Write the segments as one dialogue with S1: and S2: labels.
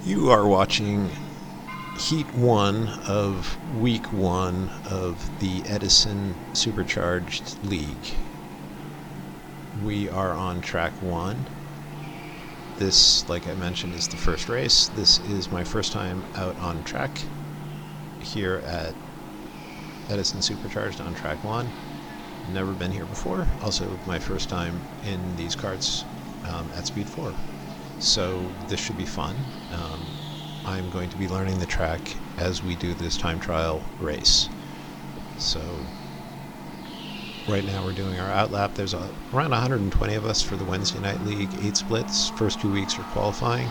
S1: You are watching Heat 1 of Week 1 of the Edison Supercharged League. We are on track 1. This, like I mentioned, is the first race. This is my first time out on track here at Edison Supercharged on track 1. Never been here before. Also my first time in these karts at speed 4. So this should be fun. I'm going to be learning the track as we do this time trial race. So right now we're doing our outlap. There's around 120 of us for the Wednesday night league, 8 splits. First 2 weeks are qualifying.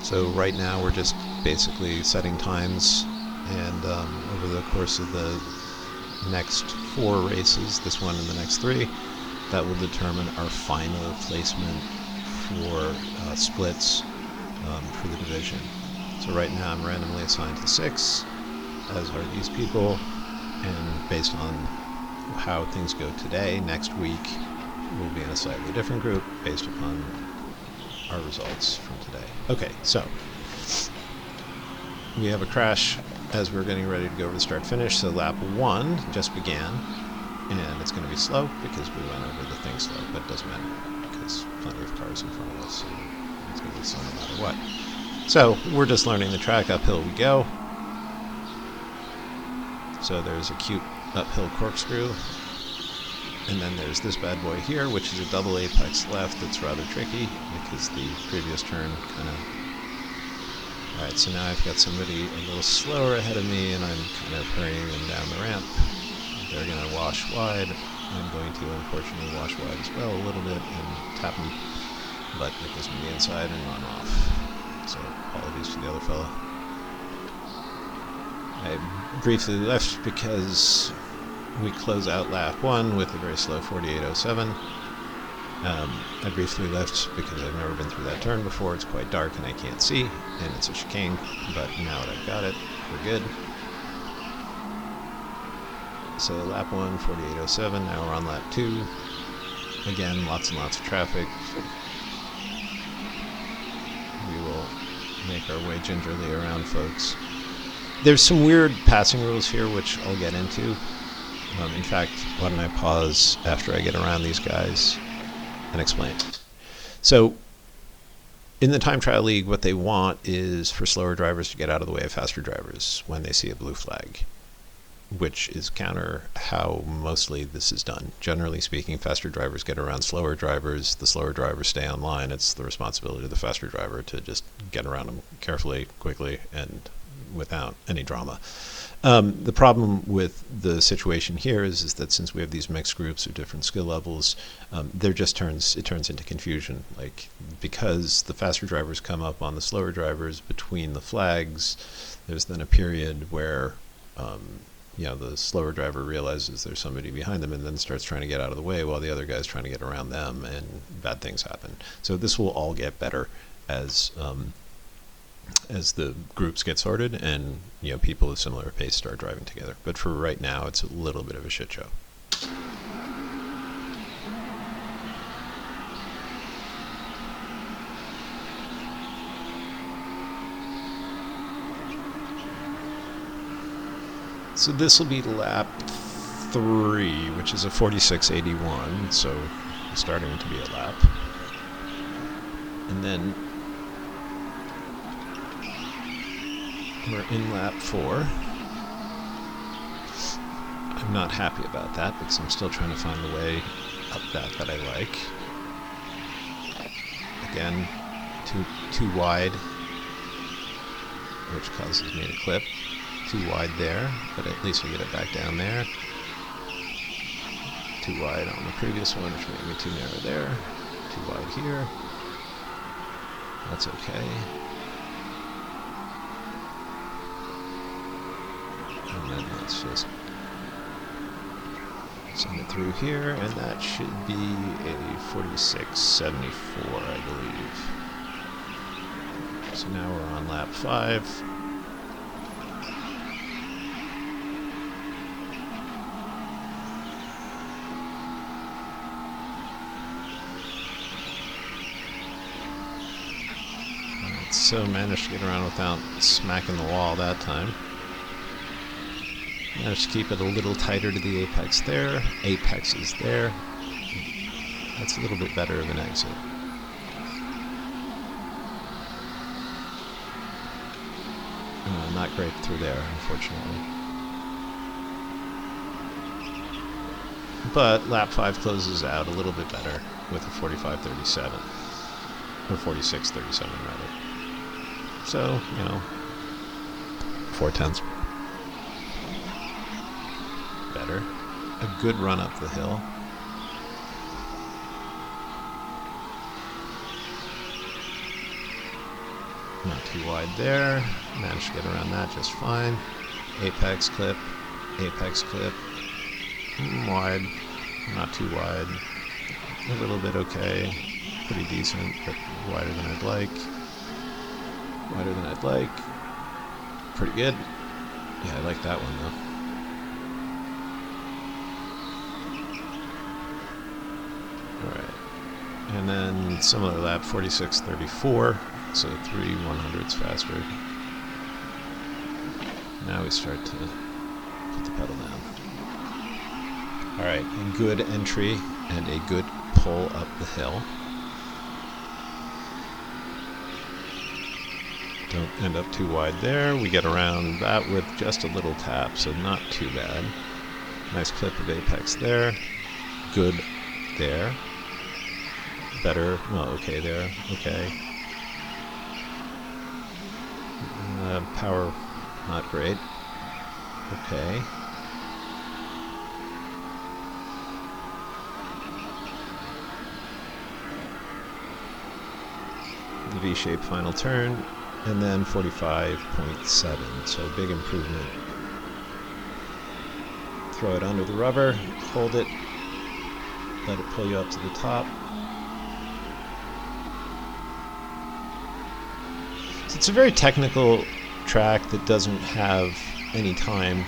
S1: So right now we're just basically setting times, and over the course of the next 4 races, this one and the next 3, that will determine our final placement for splits for the division. So right now I'm randomly assigned to 6, as are these people, and based on how things go today, next week we'll be in a slightly different group based upon our results from today. Okay, so we have a crash as we're getting ready to go over the start-finish. So lap 1 just began, and it's going to be slow because we went over the thing slow, but it doesn't matter because plenty of cars in front of us, and it's going to be slow no matter what. So we're just learning the track. Uphill we go. So there's a cute uphill corkscrew, and then there's this bad boy here, which is a double apex left that's rather tricky because the previous turn kind of... Alright, so now I've got somebody a little slower ahead of me, and I'm kind of hurrying them down the ramp. They're going to wash wide. I'm going to unfortunately wash wide as well a little bit and tap them, but it gives me the inside and run off. So apologies to the other fella. I briefly left because we close out lap 1 with a very slow 48.07. I briefly left because I've never been through that turn before. It's quite dark and I can't see, and it's a chicane, but now that I've got it, we're good. So lap 1, 48.07, now we're on lap 2. Again, lots and lots of traffic. We will make our way gingerly around folks. There's some weird passing rules here, which I'll get into. In fact, why don't I pause after I get around these guys and explain. So, in the time trial league, what they want is for slower drivers to get out of the way of faster drivers when they see a blue flag, which is counter how mostly this is done. Generally speaking, faster drivers get around slower drivers. The slower drivers stay on line. It's the responsibility of the faster driver to just get around them carefully, quickly, and without any drama. The problem with the situation here is that since we have these mixed groups of different skill levels, it turns into confusion. Like, because the faster drivers come up on the slower drivers between the flags, there's then a period where the slower driver realizes there's somebody behind them and then starts trying to get out of the way while the other guy's trying to get around them, and bad things happen. So this will all get better as the groups get sorted and people of similar pace start driving together. But for right now, it's a little bit of a shit show. So this will be lap 3, which is a 46.81, so it's starting to be a lap. And then we're in lap 4. I'm not happy about that because I'm still trying to find the way up that I like. Again, too wide, which causes me to clip. Too wide there, but at least we get it back down there. Too wide on the previous one, which made me too narrow there. Too wide here. That's okay. And then let's just send it through here, and that should be a 46.74, I believe. So now we're on lap 5. Alright, so managed to get around without smacking the wall that time. Managed to keep it a little tighter to the apex there. Apex is there. That's a little bit better of an exit. Not great through there, unfortunately. But lap 5 closes out a little bit better with a 45.37. Or 46.37 rather. So, 4/10 better. A good run up the hill. Not too wide there. Managed to get around that just fine. Apex clip. Apex clip. Wide. Not too wide. A little bit okay. Pretty decent, but wider than I'd like. Wider than I'd like. Pretty good. Yeah, I like that one though. Alright. And then similar lap, 46.34. So 3/100ths faster. Now we start to put the pedal down. Alright, a good entry and a good pull up the hill. Don't end up too wide there. We get around that with just a little tap, so not too bad. Nice clip of apex there. Good there. Better, well, okay there. Okay. Power, not great. Okay. The V-shaped final turn, and then 45.7, so big improvement. Throw it under the rubber, hold it, let it pull you up to the top. It's a very technical track that doesn't have any time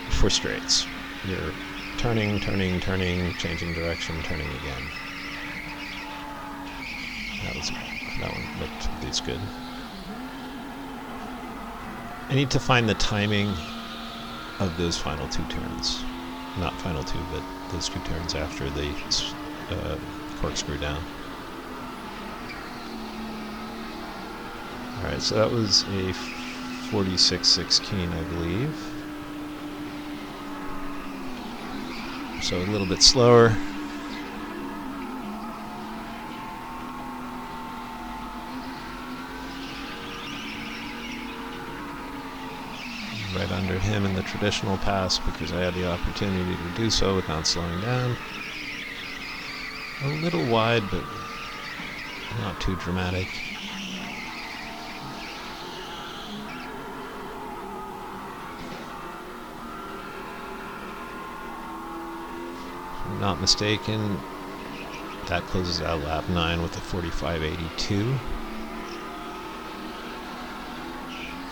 S1: for straights. You're turning, turning, turning, changing direction, turning again. That one looked at least good. I need to find the timing of those final two turns. Not final two, but those two turns after the corkscrew down. Alright, so that was a 46.16, I believe. So a little bit slower. Right under him in the traditional pass because I had the opportunity to do so without slowing down. A little wide, but not too dramatic. If I'm not mistaken, that closes out lap 9 with a 45.82.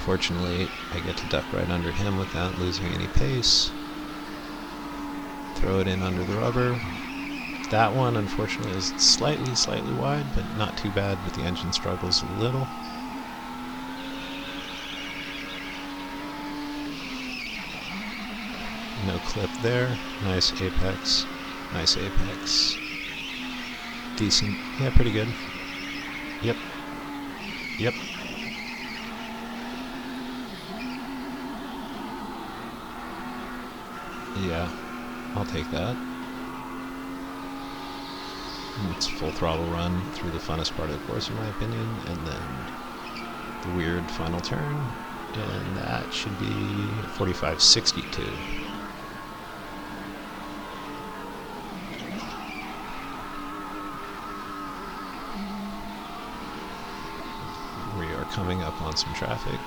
S1: Fortunately, I get to duck right under him without losing any pace. Throw it in under the rubber. That one, unfortunately, is slightly wide, but not too bad, but the engine struggles a little. No clip there. Nice apex. Nice apex. Decent. Yeah, pretty good. Yep. Yep. Yeah, I'll take that. It's a full throttle run through the funnest part of the course in my opinion, and then the weird final turn, and that should be 45.62. We are coming up on some traffic.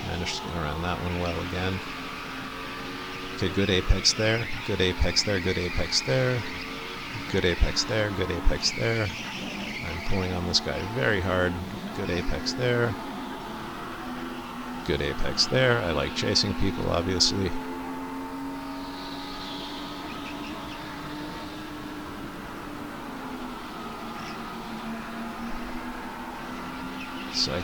S1: Managed to get around that one well again. Okay, good apex there, good apex there, good apex there, good apex there, good apex there. I'm pulling on this guy very hard. Good apex there. Good apex there. I like chasing people, obviously. So I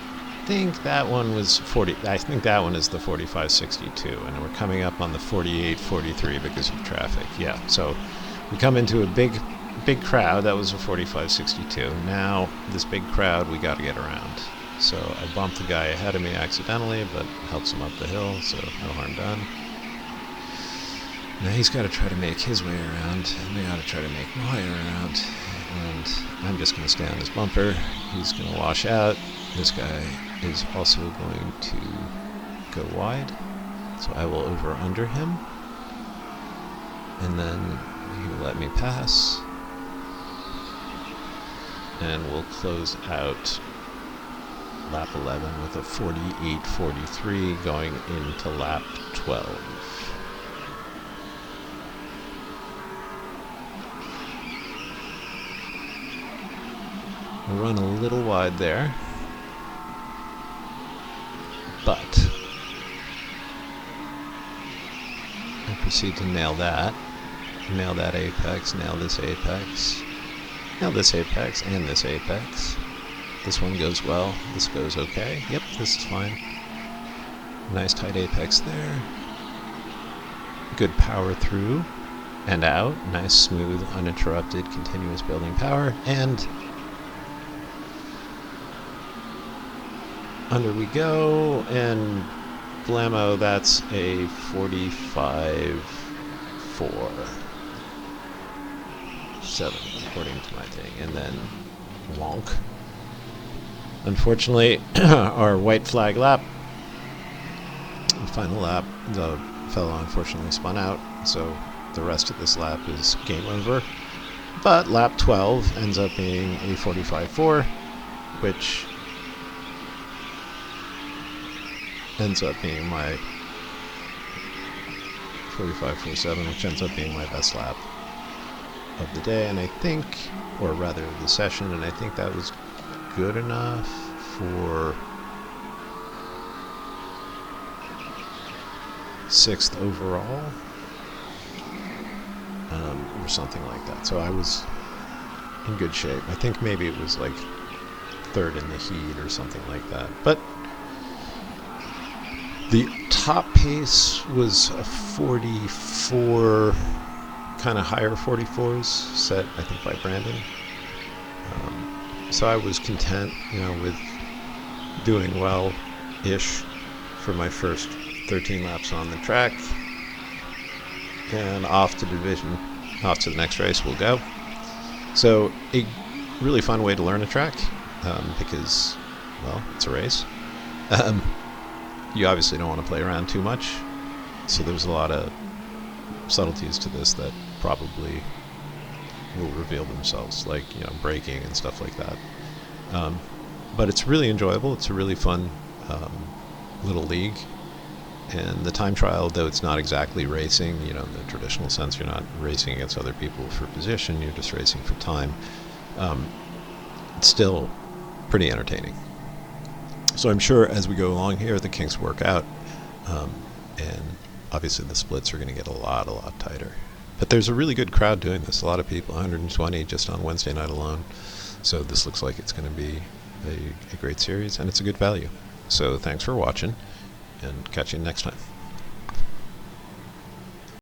S1: think that one was 40. I think that one is the 4562, and we're coming up on the 4843 because of traffic. Yeah, so we come into a big crowd. That was a 4562. Now this big crowd, we got to get around. So I bumped the guy ahead of me accidentally, but helps him up the hill, so no harm done. Now he's got to try to make his way around, and I got to try to make my way around. And I'm just going to stay on his bumper. He's going to wash out. This guy is also going to go wide, so I will over under him, and then he will let me pass, and we'll close out lap 11 with a 48.43 going into lap 12. I run a little wide there, but I proceed to nail that apex, nail this apex, and this apex. This one goes well, this goes okay. Yep, this is fine. Nice tight apex there. Good power through and out. Nice, smooth, uninterrupted, continuous building power. And under we go, and blammo, that's a 45.47 according to my thing, and then wonk. Unfortunately, our white flag lap, the final lap, the fellow unfortunately spun out, so the rest of this lap is game over. But lap 12 ends up being a 45.4, which ends up being my 45.47, which ends up being my best lap of the day, and I think, or rather the session, and I think that was good enough for 6th overall, or something like that. So I was in good shape. I think maybe it was like 3rd in the heat or something like that. But the top pace was a 44, kind of higher 44s, set I think by Brandon. So I was content, with doing well-ish for my first 13 laps on the track. And off to the next race we'll go. So a really fun way to learn a track, because, well, it's a race. You obviously don't want to play around too much, so there's a lot of subtleties to this that probably will reveal themselves, like braking and stuff like that. But it's really enjoyable. It's a really fun little league, and the time trial, though it's not exactly racing, in the traditional sense, you're not racing against other people for position, you're just racing for time. It's still pretty entertaining. So I'm sure as we go along here, the kinks work out, and obviously the splits are going to get a lot tighter. But there's a really good crowd doing this. A lot of people, 120 just on Wednesday night alone. So this looks like it's going to be a great series, and it's a good value. So thanks for watching, and catch you next time.